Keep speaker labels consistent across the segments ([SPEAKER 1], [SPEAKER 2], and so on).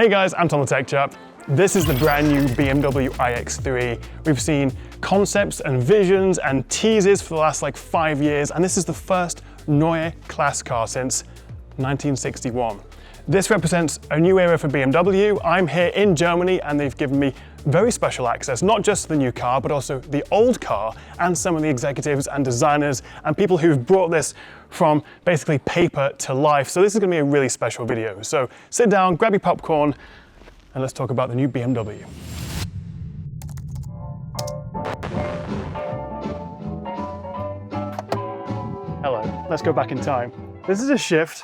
[SPEAKER 1] Hey guys, I'm Tom the Tech Chap. This is the brand new BMW iX3. We've seen concepts and visions and teases for the last 5 years, and this is the first Neue Klasse car since 1961. This represents a new era for BMW. I'm here in Germany and they've given me very special access, not just to the new car, but also the old car and some of the executives and designers and people who've brought this from basically paper to life. So this is gonna be a really special video. So sit down, grab your popcorn, and let's talk about the new BMW. Hello, let's go back in time. This is a shift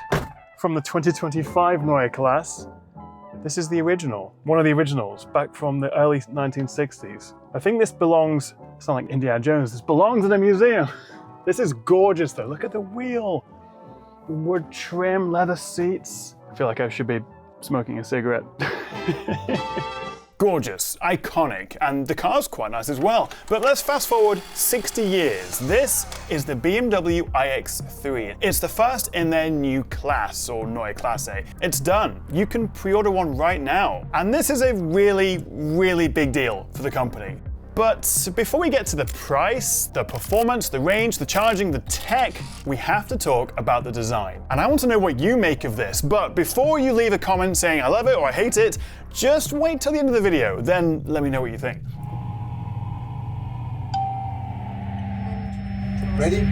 [SPEAKER 1] from the 2025 Neue Klasse. This is the original, one of the originals, back from the early 1960s. I think this belongs, it's not like Indiana Jones, this belongs in a museum. This is gorgeous though, look at the wheel. Wood trim, leather seats. I feel like I should be smoking a cigarette. Gorgeous, iconic, and the car's quite nice as well. But let's fast forward 60 years. This is the BMW iX3. It's the first in their new class, or Neue Klasse. It's done. You can pre-order one right now. And this is a really, really big deal for the company. But before we get to the price, the performance, the range, the charging, the tech, we have to talk about the design. And I want to know what you make of this, but before you leave a comment saying I love it or I hate it, just wait till the end of the video, then let me know what you think.
[SPEAKER 2] Ready?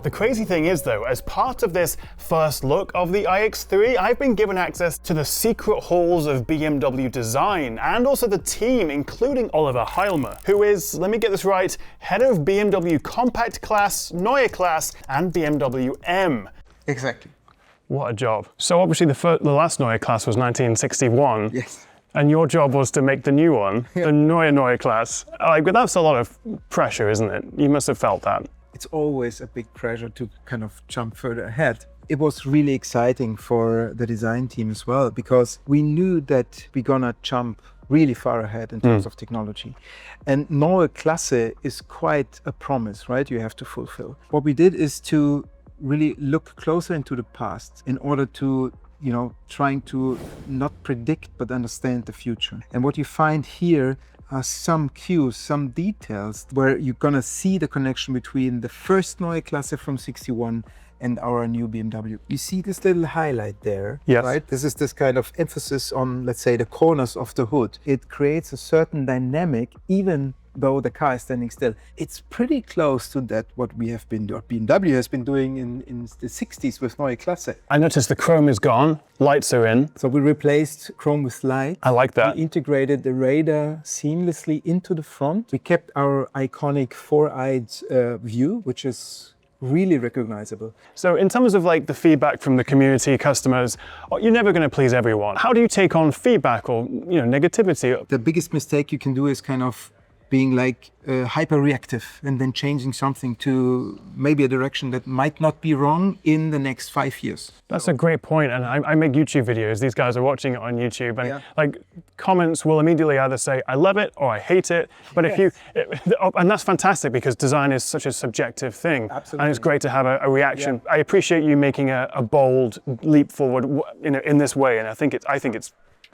[SPEAKER 1] The crazy thing is though, as part of this first look of the iX3, I've been given access to the secret halls of BMW design and also the team, including Oliver Heilmer, who is, let me get this right, head of BMW Compact Class, Neue Klasse, and BMW M.
[SPEAKER 2] Exactly.
[SPEAKER 1] What a job. So obviously the last Neue Klasse was 1961.
[SPEAKER 2] Yes.
[SPEAKER 1] And your job was to make the new one, the Neue Klasse. But that's a lot of pressure, isn't it? You must have felt that.
[SPEAKER 2] It's always a big pressure to kind of jump further ahead. It was really exciting for the design team as well, because we knew that we're gonna jump really far ahead in terms of technology. And Neue Klasse is quite a promise, right? You have to fulfill. What we did is to really look closer into the past in order to trying to not predict but understand the future. And what you find here are some cues, some details where you're gonna see the connection between the first Neue Klasse from 61 and our new BMW. You see this little highlight there, right? This is this kind of emphasis on, let's say, the corners of the hood. It creates a certain dynamic, even though the car is standing still. It's pretty close to that what BMW has been doing in the 60s with Neue Klasse.
[SPEAKER 1] I noticed the chrome is gone, lights are in.
[SPEAKER 2] So we replaced chrome with light.
[SPEAKER 1] I like that.
[SPEAKER 2] We integrated the radar seamlessly into the front. We kept our iconic four-eyed view, which is really recognizable.
[SPEAKER 1] So in terms of the feedback from the community, customers, you're never going to please everyone. How do you take on feedback or negativity?
[SPEAKER 2] The biggest mistake you can do is kind of being hyper-reactive and then changing something to maybe a direction that might not be wrong in the next 5 years.
[SPEAKER 1] That's a great point, and I make YouTube videos. These guys are watching it on YouTube, and comments will immediately either say I love it or I hate it. But and that's fantastic because design is such a subjective thing.
[SPEAKER 2] Absolutely.
[SPEAKER 1] And it's great to have a reaction. Yeah. I appreciate you making a bold leap forward in this way, and I think it's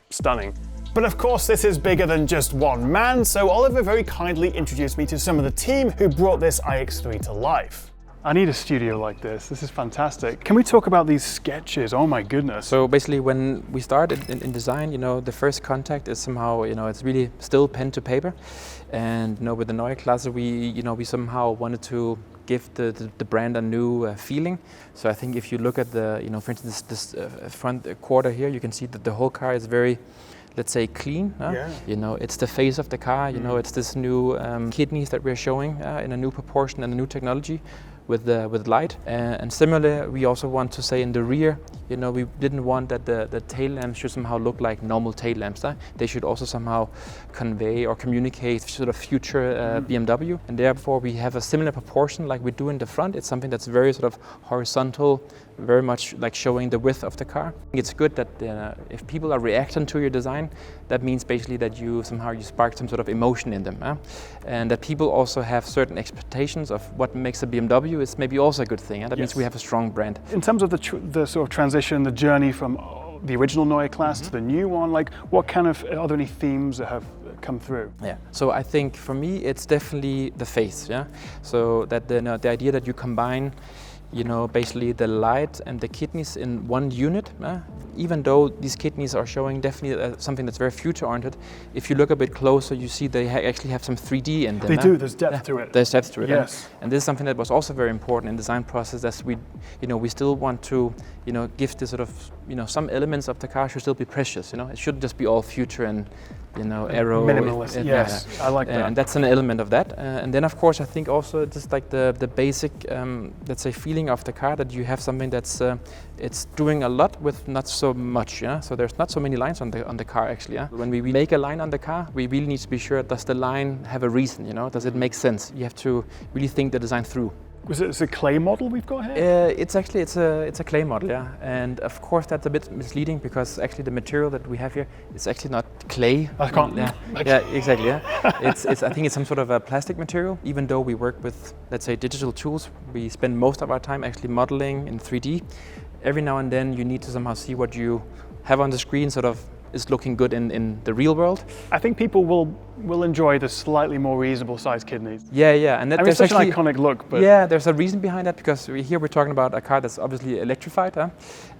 [SPEAKER 1] stunning. But of course, this is bigger than just one man, so Oliver very kindly introduced me to some of the team who brought this iX3 to life. I need a studio like this. This is fantastic. Can we talk about these sketches? Oh my goodness.
[SPEAKER 3] So basically, when we started in design, the first contact is somehow, it's really still pen to paper. And with the Neue Klasse, we somehow wanted to give the brand a new feeling. So I think if you look at the, for instance, this front quarter here, you can see that the whole car is very, let's say, clean. It's the face of the car. It's this new kidneys that we're showing in a new proportion and a new technology with light. And similarly, we also want to say in the rear, we didn't want that the tail lamps should somehow look like normal tail lamps. They should also somehow convey or communicate sort of future BMW. And therefore, we have a similar proportion like we do in the front. It's something that's very sort of horizontal, very much like showing the width of the car. It's good that if people are reacting to your design, that means basically that you spark some sort of emotion in them. And that people also have certain expectations of what makes a BMW is maybe also a good thing. That means we have a strong brand.
[SPEAKER 1] In terms of the sort of transition, the journey from the original Neue Klasse to the new one? Like, what kind of, are there any themes that have come through?
[SPEAKER 3] Yeah, so I think for me it's definitely the face, yeah? So that the idea that you combine, you know, basically the light and the kidneys in one unit, even though these kidneys are showing definitely something that's very future-oriented, if you look a bit closer, you see they actually have some 3D in them.
[SPEAKER 1] They do, there's depth to it.
[SPEAKER 3] There's depth to it.
[SPEAKER 1] Yes.
[SPEAKER 3] And this is something that was also very important in design process, as we, you know, we still want to, you know, give this sort of, you know, some elements of the car should still be precious, you know, it shouldn't just be all future and, you know, aero.
[SPEAKER 1] Minimalist, yes, I like that.
[SPEAKER 3] And that's an element of that. And then of course I think also just like the basic, let's say, feeling of the car, that you have something that's, it's doing a lot with not so much, yeah? So there's not so many lines on the car actually, yeah? When we make a line on the car, we really need to be sure, does the line have a reason, you know? Does it make sense? You have to really think the design through.
[SPEAKER 1] It's a clay model we've got here?
[SPEAKER 3] It's a clay model, yeah. And of course that's a bit misleading, because actually the material that we have here is actually not clay.
[SPEAKER 1] I can't.
[SPEAKER 3] Yeah, yeah, exactly. Yeah, I think it's some sort of a plastic material. Even though we work with, let's say, digital tools, we spend most of our time actually modeling in 3D. Every now and then you need to somehow see what you have on the screen sort of is looking good in the real world.
[SPEAKER 1] I think people will enjoy the slightly more reasonable sized kidneys.
[SPEAKER 3] Yeah, yeah, and
[SPEAKER 1] I mean, it's such an iconic look, but
[SPEAKER 3] yeah, there's a reason behind that, because here we're talking about a car that's obviously electrified,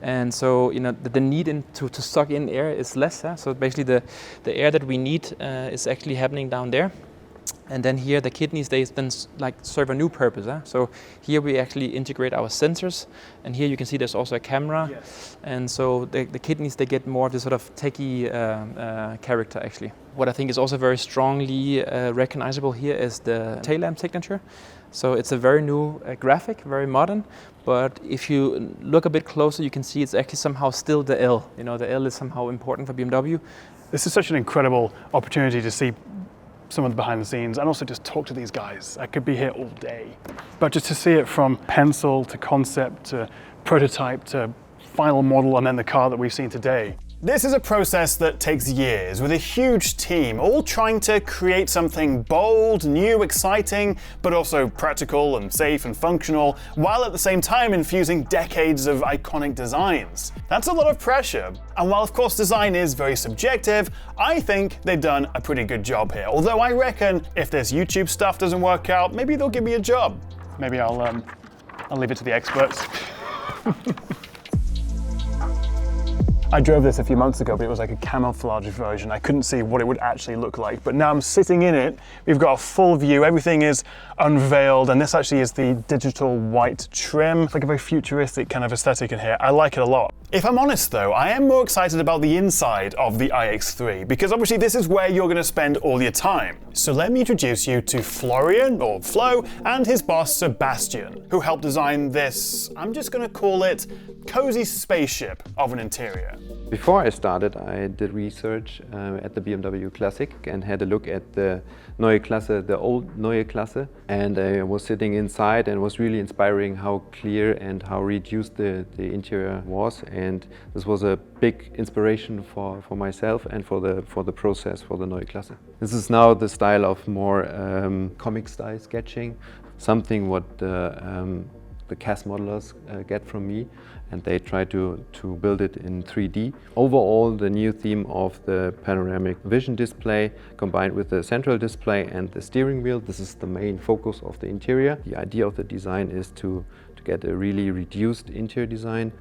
[SPEAKER 3] and so, you know, the need to suck in air is less. So basically, the air that we need is actually happening down there. And then here the kidneys, they then like serve a new purpose. So here we actually integrate our sensors, and here you can see there's also a camera.
[SPEAKER 1] Yes.
[SPEAKER 3] And so the kidneys, they get more of this sort of techie character actually. What I think is also very strongly recognizable here is the tail lamp signature. So it's a very new graphic, very modern, but if you look a bit closer, you can see it's actually somehow still the L. You know, the L is somehow important for BMW.
[SPEAKER 1] This is such an incredible opportunity to see some of the behind the scenes and also just talk to these guys. I could be here all day. But just to see it from pencil to concept to prototype to final model and then the car that we've seen today. This is a process that takes years with a huge team, all trying to create something bold, new, exciting, but also practical and safe and functional, while at the same time infusing decades of iconic designs. That's a lot of pressure. And while of course design is very subjective, I think they've done a pretty good job here. Although I reckon if this YouTube stuff doesn't work out, maybe they'll give me a job. Maybe I'll leave it to the experts. I drove this a few months ago, but it was like a camouflage version. I couldn't see what it would actually look like. But now I'm sitting in it, we've got a full view, everything is unveiled, and this actually is the digital white trim. It's like a very futuristic kind of aesthetic in here. I like it a lot. If I'm honest though, I am more excited about the inside of the iX3, because obviously this is where you're gonna spend all your time. So let me introduce you to Florian, or Flo, and his boss Sebastian, who helped design this, I'm just gonna call it, cozy spaceship of an interior.
[SPEAKER 4] Before I started, I did research at the BMW Classic and had a look at the Neue Klasse, the old Neue Klasse, and I was sitting inside and it was really inspiring how clear and how reduced the interior was, and this was a big inspiration for myself and for the process for the Neue Klasse. This is now the style of more comic style sketching, something what the CAS modelers get from me, and they try to build it in 3D. Overall, the new theme of the panoramic vision display combined with the central display and the steering wheel, this is the main focus of the interior. The idea of the design is to get a really reduced interior design.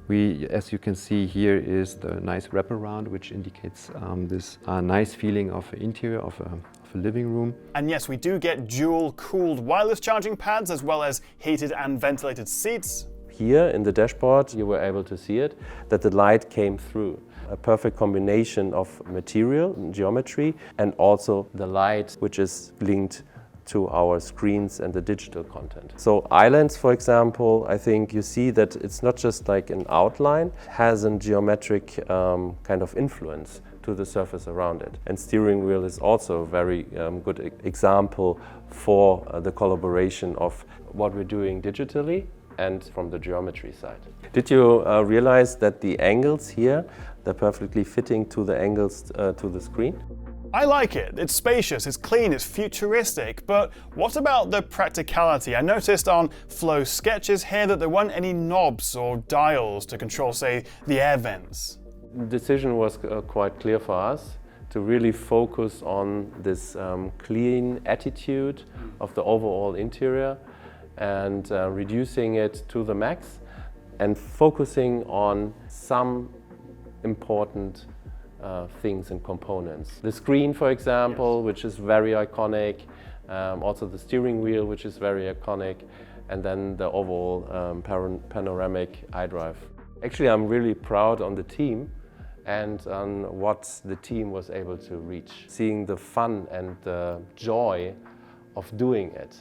[SPEAKER 4] As you can see here, is the nice wraparound, which indicates this nice feeling of interior of a living room.
[SPEAKER 1] And yes, we do get dual cooled wireless charging pads as well as heated and ventilated seats.
[SPEAKER 5] Here in the dashboard, you were able to see it, that the light came through. A perfect combination of material, geometry, and also the light, which is linked to our screens and the digital content. So islands, for example, I think you see that it's not just like an outline, has a geometric kind of influence to the surface around it. And steering wheel is also a very good example for the collaboration of what we're doing digitally and from the geometry side. Did you realize that the angles here, they're perfectly fitting to the angles to the screen?
[SPEAKER 1] I like it. It's spacious, it's clean, it's futuristic, but what about the practicality? I noticed on Flo's sketches here that there weren't any knobs or dials to control, say, the air vents.
[SPEAKER 5] The decision was quite clear for us to really focus on this clean attitude of the overall interior and reducing it to the max and focusing on some important things and components. The screen, for example, which is very iconic, also the steering wheel, which is very iconic, and then the overall panoramic iDrive. Actually, I'm really proud on the team and on what the team was able to reach. Seeing the fun and the joy of doing it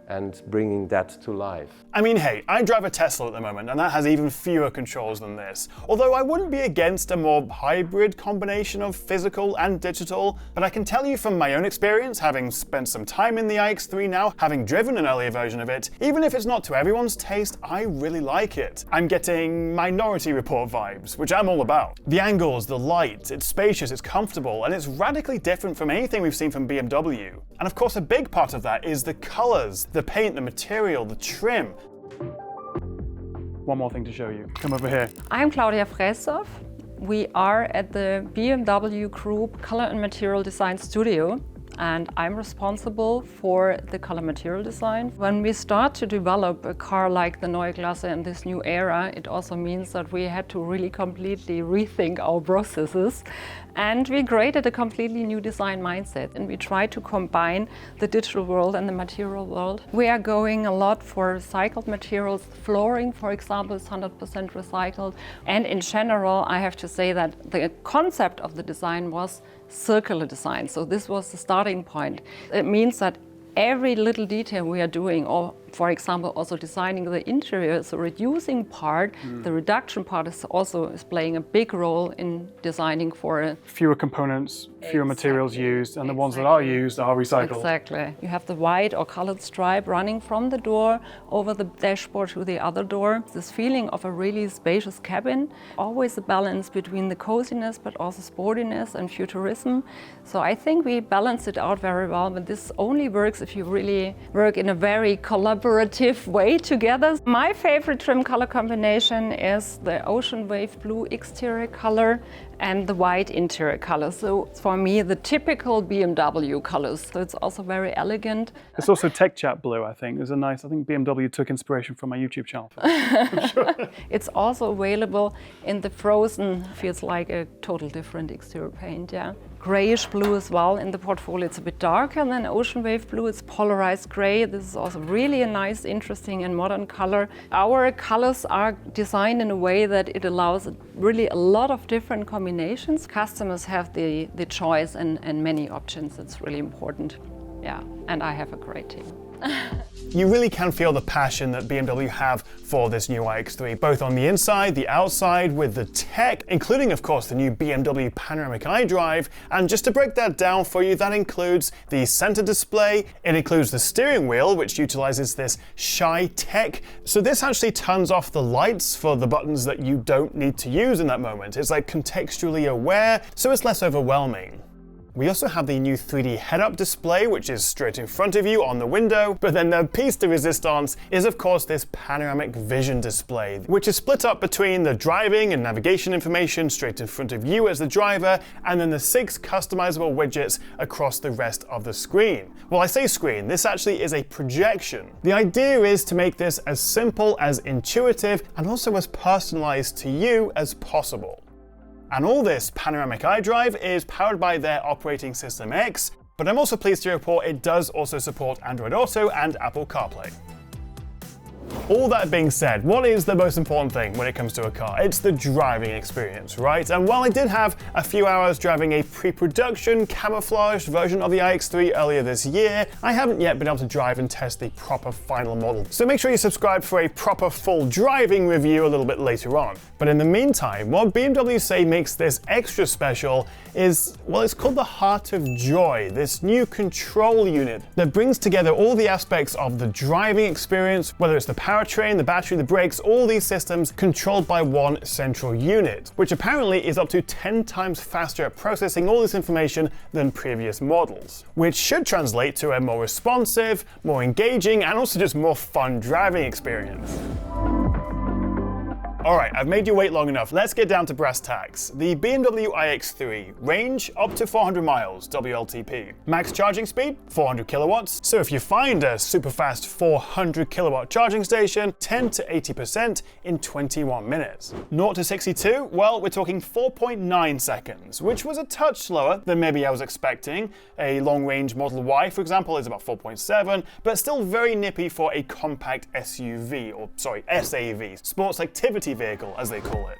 [SPEAKER 5] and bringing that to life.
[SPEAKER 1] I mean, hey, I drive a Tesla at the moment, and that has even fewer controls than this. Although I wouldn't be against a more hybrid combination of physical and digital, but I can tell you from my own experience, having spent some time in the iX3 now, having driven an earlier version of it, even if it's not to everyone's taste, I really like it. I'm getting Minority Report vibes, which I'm all about. The angles, the light, it's spacious, it's comfortable, and it's radically different from anything we've seen from BMW. And of course, a big part of that is the colors, the paint, the material, the trim. One more thing to show you. Come over here.
[SPEAKER 6] I'm Claudia Frässow. We are at the BMW Group Color and Material Design Studio, and I'm responsible for the color material design. When we start to develop a car like the Neue Klasse in this new era, it also means that we had to really completely rethink our processes. And we created a completely new design mindset, and we try to combine the digital world and the material world. We are going a lot for recycled materials. Flooring, for example, is 100% recycled. And in general, I have to say that the concept of the design was circular design. So this was the starting point. It means that every little detail we are doing, or for example, also designing the interior, so reducing part, the reduction part is playing a big role in designing for
[SPEAKER 1] fewer components, fewer materials used, and the ones that are used are recycled.
[SPEAKER 6] Exactly. You have the white or colored stripe running from the door over the dashboard to the other door. This feeling of a really spacious cabin, always a balance between the coziness but also sportiness and futurism. So I think we balance it out very well, but this only works if you really work in a very collaborative way together. My favorite trim color combination is the ocean wave blue exterior color and the white interior color. So for me, the typical BMW colors. So it's also very elegant.
[SPEAKER 1] It's also Tech Chat blue, I think. There's a nice, I think BMW took inspiration from my YouTube channel.
[SPEAKER 6] It's also available in the frozen, feels like a total different exterior paint, yeah. Grayish blue as well in the portfolio. It's a bit darker than ocean wave blue. It's polarized gray. This is also really a nice, interesting and modern color. Our colors are designed in a way that it allows really a lot of different combinations. Customers have the choice and many options. It's really important. Yeah, and I have a great team.
[SPEAKER 1] You really can feel the passion that BMW have for this new iX3, both on the inside, the outside, with the tech, including, of course, the new BMW Panoramic iDrive. And just to break that down for you, that includes the center display, it includes the steering wheel, which utilizes this Shy tech. So this actually turns off the lights for the buttons that you don't need to use in that moment. It's like contextually aware, so it's less overwhelming. We also have the new 3D head-up display, which is straight in front of you on the window, but then the piece de resistance is of course this panoramic vision display, which is split up between the driving and navigation information straight in front of you as the driver, and then the 6 customizable widgets across the rest of the screen. Well, I say screen, this actually is a projection. The idea is to make this as simple, as intuitive, and also as personalized to you as possible. And all this panoramic iDrive is powered by their operating system X, but I'm also pleased to report it does also support Android Auto and Apple CarPlay. All that being said, what is the most important thing when it comes to a car? It's the driving experience, right? And while I did have a few hours driving a pre-production camouflaged version of the iX3 earlier this year, I haven't yet been able to drive and test the proper final model. So make sure you subscribe for a proper full driving review a little bit later on. But in the meantime, what BMW say makes this extra special is, well, it's called the Heart of Joy, this new control unit that brings together all the aspects of the driving experience, whether it's the powertrain, the battery, the brakes, all these systems controlled by one central unit, which apparently is up to 10 times faster at processing all this information than previous models, which should translate to a more responsive, more engaging, and also just more fun driving experience. All right, I've made you wait long enough. Let's get down to brass tacks. The BMW iX3, range up to 400 miles, WLTP. Max charging speed, 400 kilowatts. So if you find a super fast 400 kilowatt charging station, 10 to 80% in 21 minutes. 0 to 62, well, we're talking 4.9 seconds, which was a touch slower than maybe I was expecting. A long-range Model Y, for example, is about 4.7, but still very nippy for a compact SUV, or sorry, SAV, sports activity vehicle, as they call it.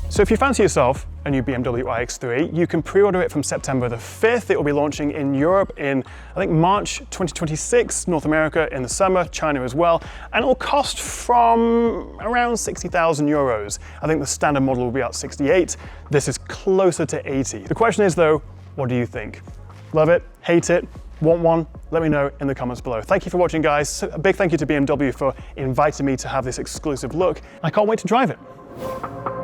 [SPEAKER 1] So if you fancy yourself a new BMW iX3, you can pre-order it from September the 5th. It will be launching in Europe in, I think, March 2026, North America in the summer, China as well, and it will cost from around 60,000 euros. I think the standard model will be about 68. This is closer to 80. The question is though, what do you think? Love it? Hate it? Want one? Let me know in the comments below. Thank you for watching, guys. A big thank you to BMW for inviting me to have this exclusive look. I can't wait to drive it.